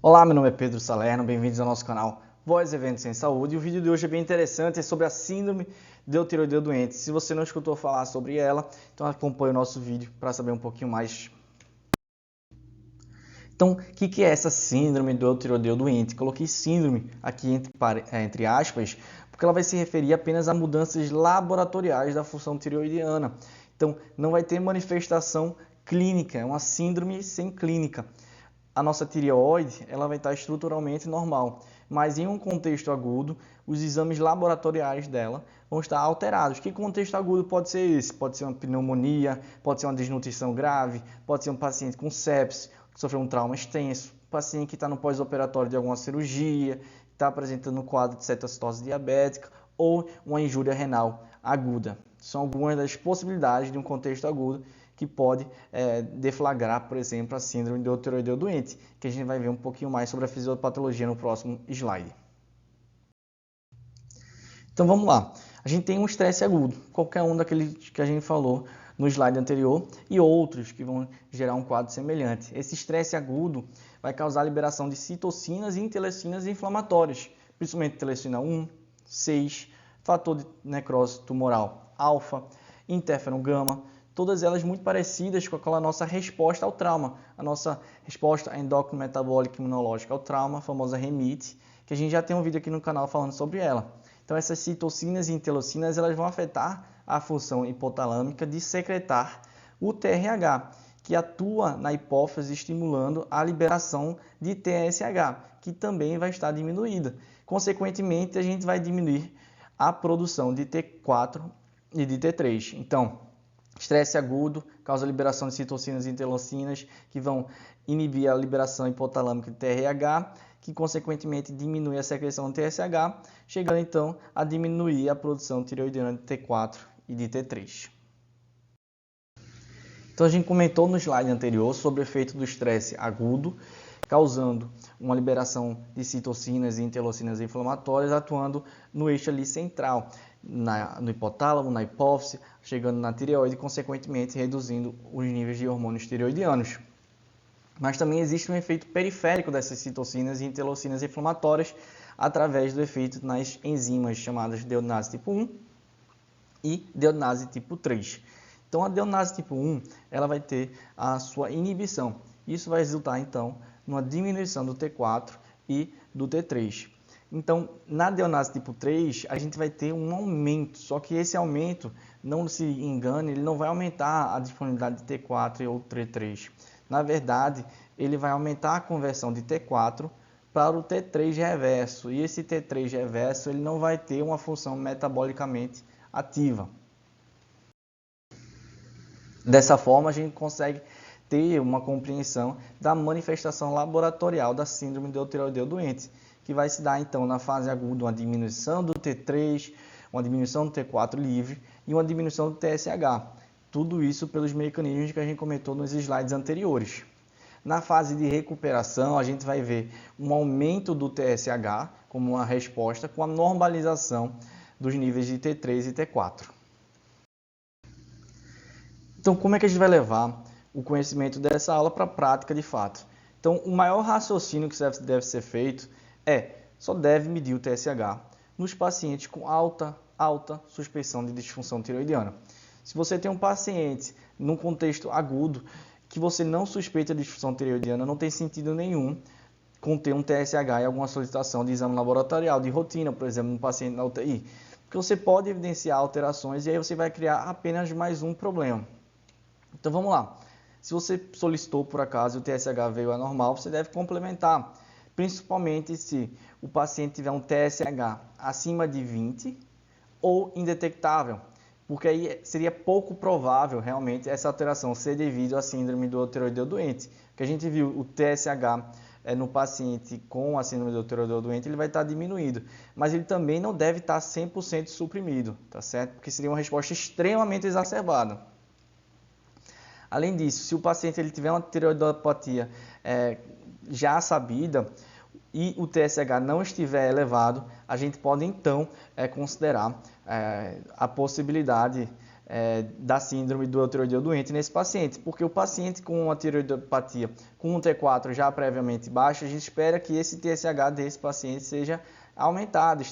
Olá, meu nome é Pedro Salerno, bem-vindos ao nosso canal Voz Eventos em Saúde. E o vídeo de hoje é bem interessante, é sobre a síndrome de tireoideia doente. Se você não escutou falar sobre ela, então acompanhe o nosso vídeo para saber um pouquinho mais. Então, o que é essa síndrome do tireoideia doente? Coloquei síndrome aqui entre aspas, porque ela vai se referir apenas a mudanças laboratoriais da função tireoidiana. Então, não vai ter manifestação clínica, é uma síndrome sem clínica. A nossa tireoide ela vai estar estruturalmente normal, mas em um contexto agudo, os exames laboratoriais dela vão estar alterados. Que contexto agudo pode ser esse? Pode ser uma pneumonia, pode ser uma desnutrição grave, pode ser um paciente com sepse, que sofreu um trauma extenso, paciente que está no pós-operatório de alguma cirurgia, está apresentando um quadro de cetocitose diabética ou uma injúria renal aguda. São algumas das possibilidades de um contexto agudo que pode deflagrar, por exemplo, a síndrome do tireoideia doente, que a gente vai ver um pouquinho mais sobre a fisiopatologia no próximo slide. Então vamos lá. A gente tem um estresse agudo, qualquer um daqueles que a gente falou no slide anterior, e outros que vão gerar um quadro semelhante. Esse estresse agudo vai causar a liberação de citocinas e interleucinas inflamatórias, principalmente interleucina 1, 6, fator de necrose tumoral alfa, interferon gama, todas elas muito parecidas com aquela nossa resposta ao trauma, a nossa resposta endócrino metabólica imunológica ao trauma, a famosa REMIT, que a gente já tem um vídeo aqui no canal falando sobre ela. Então essas citocinas e interleucinas elas vão afetar a função hipotalâmica de secretar o TRH, que atua na hipófise estimulando a liberação de TSH, que também vai estar diminuída. Consequentemente, a gente vai diminuir a produção de T4 e de T3. Então, estresse agudo causa a liberação de citocinas e interleucinas, que vão inibir a liberação hipotalâmica de TRH, que consequentemente diminui a secreção de TSH, chegando então a diminuir a produção tireoidiana de T4 e de T3. Então a gente comentou no slide anterior sobre o efeito do estresse agudo, causando uma liberação de citocinas e interleucinas inflamatórias, atuando no eixo ali central, no hipotálamo, na hipófise, chegando na tireoide e consequentemente reduzindo os níveis de hormônios tireoidianos. Mas também existe um efeito periférico dessas citocinas e interleucinas inflamatórias através do efeito nas enzimas chamadas deodanase tipo 1 e deodanase tipo 3. Então a deodanase tipo 1 ela vai ter a sua inibição. Isso vai resultar então numa diminuição do T4 e do T3. Então, na deodanase tipo 3, a gente vai ter um aumento, só que esse aumento, não se engane, ele não vai aumentar a disponibilidade de T4 ou T3. Na verdade, ele vai aumentar a conversão de T4 para o T3 reverso. E esse T3 reverso ele não vai ter uma função metabolicamente ativa. Dessa forma, a gente consegue ter uma compreensão da manifestação laboratorial da síndrome do tireoideia doente, que vai se dar então na fase aguda uma diminuição do T3, uma diminuição do T4 livre e uma diminuição do TSH. Tudo isso pelos mecanismos que a gente comentou nos slides anteriores. Na fase de recuperação, a gente vai ver um aumento do TSH como uma resposta com a normalização dos níveis de T3 e T4. Então, como é que a gente vai levar o conhecimento dessa aula para a prática de fato? Então, o maior raciocínio que deve ser feito só deve medir o TSH nos pacientes com alta suspeição de disfunção tireoidiana. Se você tem um paciente num contexto agudo que você não suspeita de disfunção tireoidiana, não tem sentido nenhum conter um TSH em alguma solicitação de exame laboratorial de rotina, por exemplo, no paciente na UTI, porque você pode evidenciar alterações e aí você vai criar apenas mais um problema. Então vamos lá. Se você solicitou por acaso e o TSH veio anormal, você deve complementar, principalmente se o paciente tiver um TSH acima de 20 ou indetectável, porque aí seria pouco provável realmente essa alteração ser devido à síndrome do tireoideia doente. Porque a gente viu o TSH no paciente com a síndrome do tireoideia doente, ele vai estar diminuído, mas ele também não deve estar 100% suprimido, tá certo? Porque seria uma resposta extremamente exacerbada. Além disso, se o paciente ele tiver uma tireoidopatia já sabida e o TSH não estiver elevado, a gente pode então considerar a possibilidade da síndrome do tireoideu doente nesse paciente, porque o paciente com uma tireoidopatia com um T4 já previamente baixo, a gente espera que esse TSH desse paciente esteja aumentado.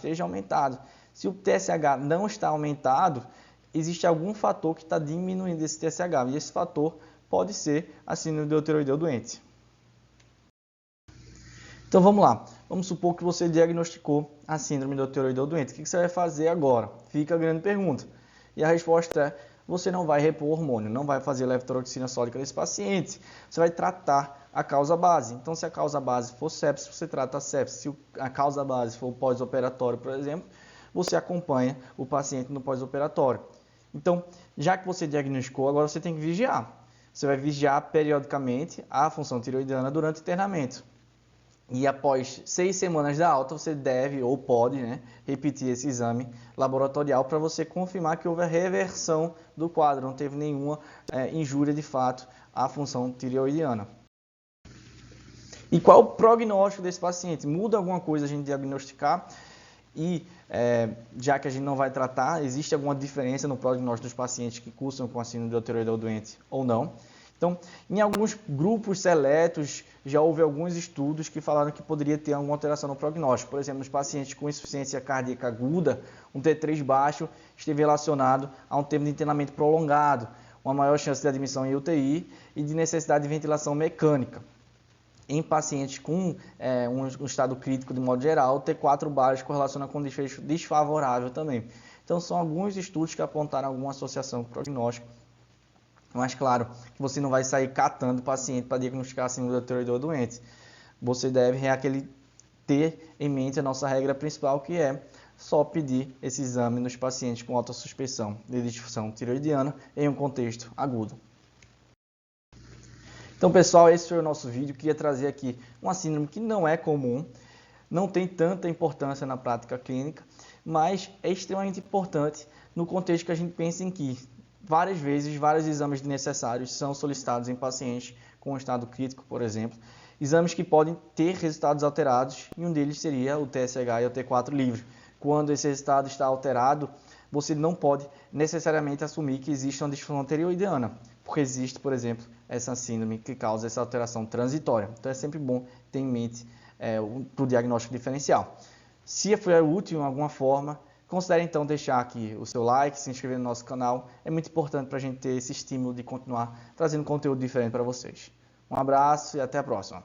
Se o TSH não está aumentado, existe algum fator que está diminuindo esse TSH, e esse fator pode ser a síndrome do tireoideu doente. Então vamos lá, vamos supor que você diagnosticou a síndrome do tireoideu doente. O que você vai fazer agora? Fica a grande pergunta. E a resposta é, você não vai repor hormônio, não vai fazer levotiroxina sódica nesse paciente. Você vai tratar a causa base. Então, se a causa base for sepsis, você trata a sepsis. Se a causa base for pós-operatório, por exemplo, você acompanha o paciente no pós-operatório. Então, já que você diagnosticou, agora você tem que vigiar. Você vai vigiar periodicamente a função tireoidiana durante o internamento. E após 6 semanas da alta, você deve ou pode repetir esse exame laboratorial para você confirmar que houve a reversão do quadro, não teve nenhuma injúria de fato à função tireoidiana. E qual o prognóstico desse paciente? Muda alguma coisa a gente diagnosticar? E já que a gente não vai tratar, existe alguma diferença no prognóstico dos pacientes que cursam com a síndrome do tireoideu doente ou não? Então, em alguns grupos seletos, já houve alguns estudos que falaram que poderia ter alguma alteração no prognóstico. Por exemplo, nos pacientes com insuficiência cardíaca aguda, um T3 baixo esteve relacionado a um tempo de internamento prolongado, uma maior chance de admissão em UTI e de necessidade de ventilação mecânica. Em pacientes com um estado crítico de modo geral, o T4 baixo correlaciona com desfecho desfavorável também. Então, são alguns estudos que apontaram alguma associação com o prognóstico. Mas claro que você não vai sair catando o paciente para diagnosticar a síndrome do tireoideu doente. Você deve ter em mente a nossa regra principal, que é só pedir esse exame nos pacientes com alta suspeição de disfunção tireoidiana em um contexto agudo. Então, pessoal, esse foi o nosso vídeo. Queria trazer aqui uma síndrome que não é comum, não tem tanta importância na prática clínica, mas é extremamente importante no contexto que a gente pensa em que várias vezes, vários exames necessários são solicitados em pacientes com estado crítico, por exemplo. Exames que podem ter resultados alterados, e um deles seria o TSH e o T4 livre. Quando esse resultado está alterado, você não pode necessariamente assumir que existe uma disfunção tireoidiana, porque existe, por exemplo, essa síndrome que causa essa alteração transitória. Então é sempre bom ter em mente para o diagnóstico diferencial. Se foi útil de alguma forma, considere então deixar aqui o seu like, se inscrever no nosso canal. É muito importante para a gente ter esse estímulo de continuar trazendo conteúdo diferente para vocês. Um abraço e até a próxima.